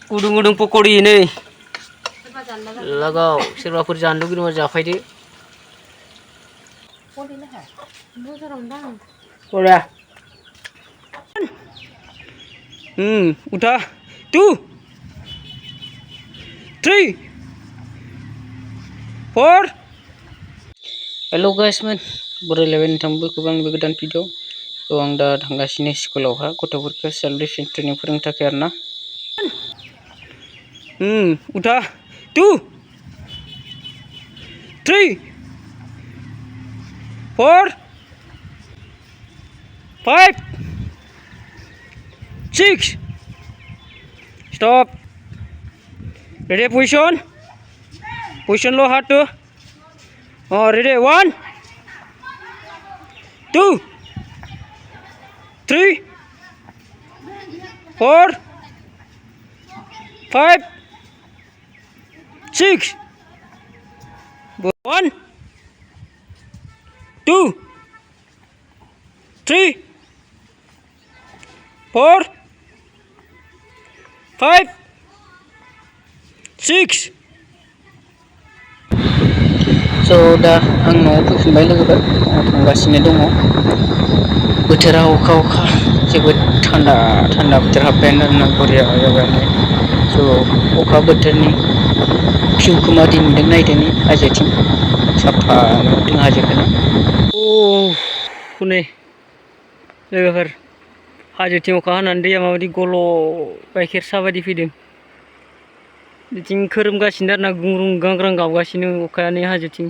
gudung pakori ini. Lagaw soरबाफोर जानो लुगैदोंबा जाफैदो. Udah. Udah. 2, 3, 4. Hello guys man, berleven tambah kubang begitu video. So ang dah tanggasini sekolah ha, gutawfoरखौ self defense training फोरोंनो थाखाय आरोना. Udah. 2, 3, 4, 5, 6. Stop. Ready position? Position low hard to. Oh, ready. 1, 2, 3, 4, 5, 6. 1, 2, 3, 4, 5, 6. So dah ang na'आव फैफिनबाय लोगोफोर थांगासिनो दङ. बोथोरा अखा जोबोद थान्दा बोथोर हाबबायानो आरोना बरिया जाबायानो. So अखा बोथोरनि भिउखौ मादि नुदों नायदोनि हाजोथिं साफा नुदों हाजोखौनो. हनै लोगोफोर हाजोथिं अखा हानानै दैया माबायदि गल' गाइखेर सा बायदि फैदों. बिथिं खोरोमगासिनो आरोना गुंग्रुं गांग्रां गाबगासिनो अखायानो हाजोथिं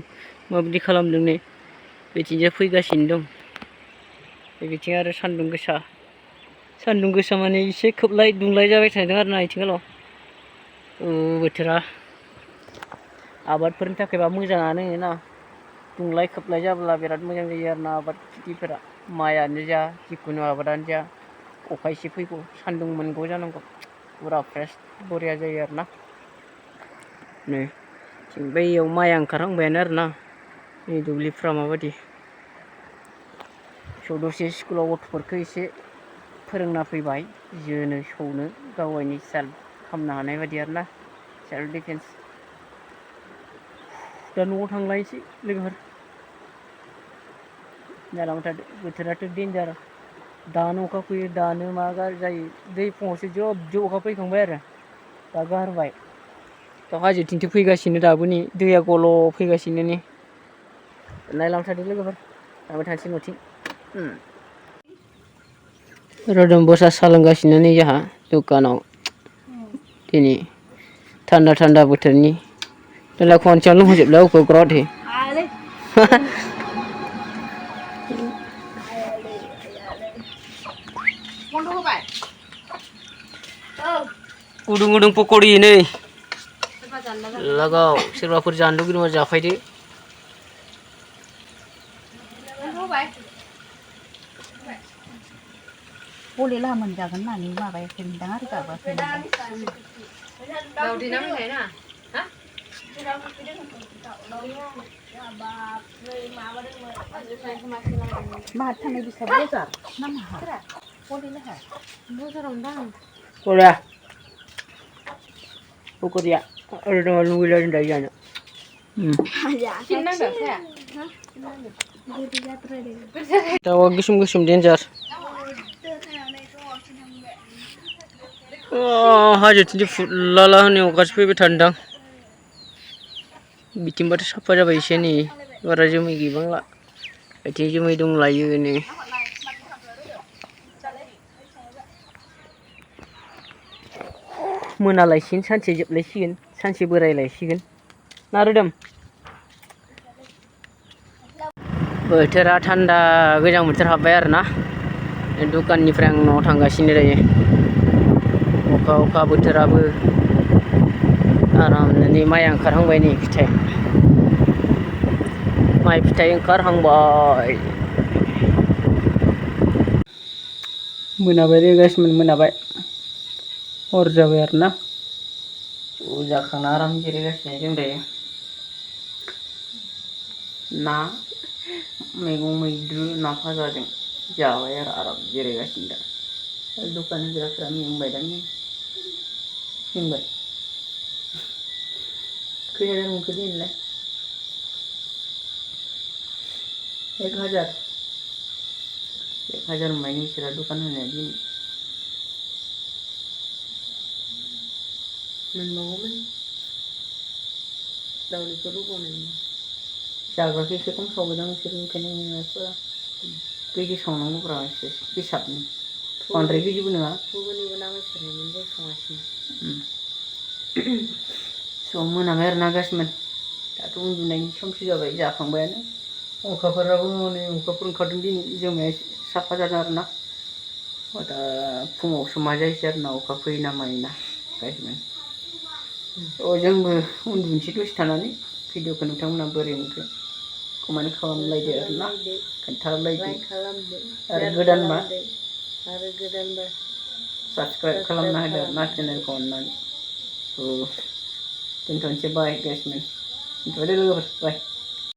माबायदि खालामदों नै बिथिंजाय फैगासिनो दं. बिथिं आरो सान्दुं गोसा माने एसे खोबलाय दुंलाय जाबाय थादों आरोना आथिखालाव. बोथोरा आबादफोरनि थाखायबा मोजाङानो ना. दुंलाय खोबलाय जाब्ला बिराद मोजां जायो आरोना आबाद खेथिफोरा. माइआनो जा जिखुनु आबादानो जा अखा एसे फैगौ सान्दुं मोनगौ जानांगौ पुरा फ्रेस बरिया जायो आरोना. नै जों बैयाव माइआ ओंखारहांबायानो आरोना नै दुब्लिफ्रा माबायदि. स' दसे स्कुलाव गथ'फोरखौ एसे फोरोंना फैबाय जोनो सौनो गावगायनि सेल्फ खालामनो हानाय बायदि आरोना सेल्फ डिफेन्स. दा न'आव थांलायनोसै लोगोफोर. जालांबाय थादो बोथोराथ' डेन्जार. दानो अखा फैयो दानो मा जायो. दै फुङावसो जोब अखा फैखांबाय आरो दा गारबाय. दा हाजोथिंसो फैगासिनो दाबो नै दैया गल' फैगासिनो नै. नायलांबाय थादो लोगोफोर थांबाय थानोसै न'थिं. रोदोम बसा सा लोंगासिनो नै जोंहा दखानाव दिनै थान्दा बोथोरनि. दा खनसेयावनो लोंहोजोबलाय अखा ग्रदहै. gudung pakori ini. Lagaw soरबाफोर जानो लुगैदोंबा जाफैदो. boleh lah menjaga nani mabai kendang hari kabar kendang. Kau di nama saya na? Hah? Mahal tanah bisa besar. Nama ha? Boleh lah. Besar rendang. Boleh. Pukul dia. Ada orang nunggu dari sana. Sinnang dah saya. Tahu gusum danger. हाजोथिं फुरलाला होनो अखासो फैबाय थादों. बिथिंबाथ' साफा जाबाय एसे नै बारा जोमै गैबांला. बिथिं जोमै दंलायो नै. मोनालायसिगोन सानसे जोबलायसिगोन सानसे बोरायलायसिगोन ना रोदोम. बोथोरा थान्दा गोजां बोथोर हाबबाय आरोना. दखाननिफ्राय आं न'आव थांगासिनो दायो. अखा बोथोराबो आरामनो नै माइ ओंखारहांबाय नै फिथाइ. माइ फिथाइ ओंखारहांबाय. मोनाबाय गासिबो मोनाबाय. हर जाबाय आरोना. जाखांना आराम जिरायगासिनो जों दायो. ना मैगं मैद्रु ना भाजाजों जाबाय आरो आराम जिरायगासिनो दा. दखान होग्राफ्रा मेंबाय दां नै होनबाय खै हाजार मोनखो दिनैलाय 1,000 मोनबाय नोंसोरा दखान होनाया दिनै मोनबावगौमोन दावदैखौ रुबावनायमोन जाग्राखौ एसे खम सावबायदां नोंसोर ओंखायनो मोनासैब्रा केजि संनांगौब्रा एसे हिसाबनि बांद्राय केजिबो नङा गुबुननिबो नामायसोनायमोन जों सङासैनो सम मोनाबाय आरोना गासिमोन दाथ' उन्दुनायनि समसो जाबाय जाखांबायानो अखाफोराबो हनै अखाफोर ओंखारदों दिनै जोमाया साफा जादों आरोना दा फुङावसो मा जायोसै आरोना अखा फैयो ना मायोना गासिमोन जोंबो उन्दुनोसै दसे थानानै भिडिअखौ नोंथांमोना बोरै मोनखो कमेन्ट खालामलायदो आरोना खोन्थालायदो आरो गोदानबा साबस्क्राइब खालामना होदो आरोना चेनेलखौ अननानै दोनथ'नोसै बाय गाइसमोन दोनथ'बाय दे लोगोफोर बाय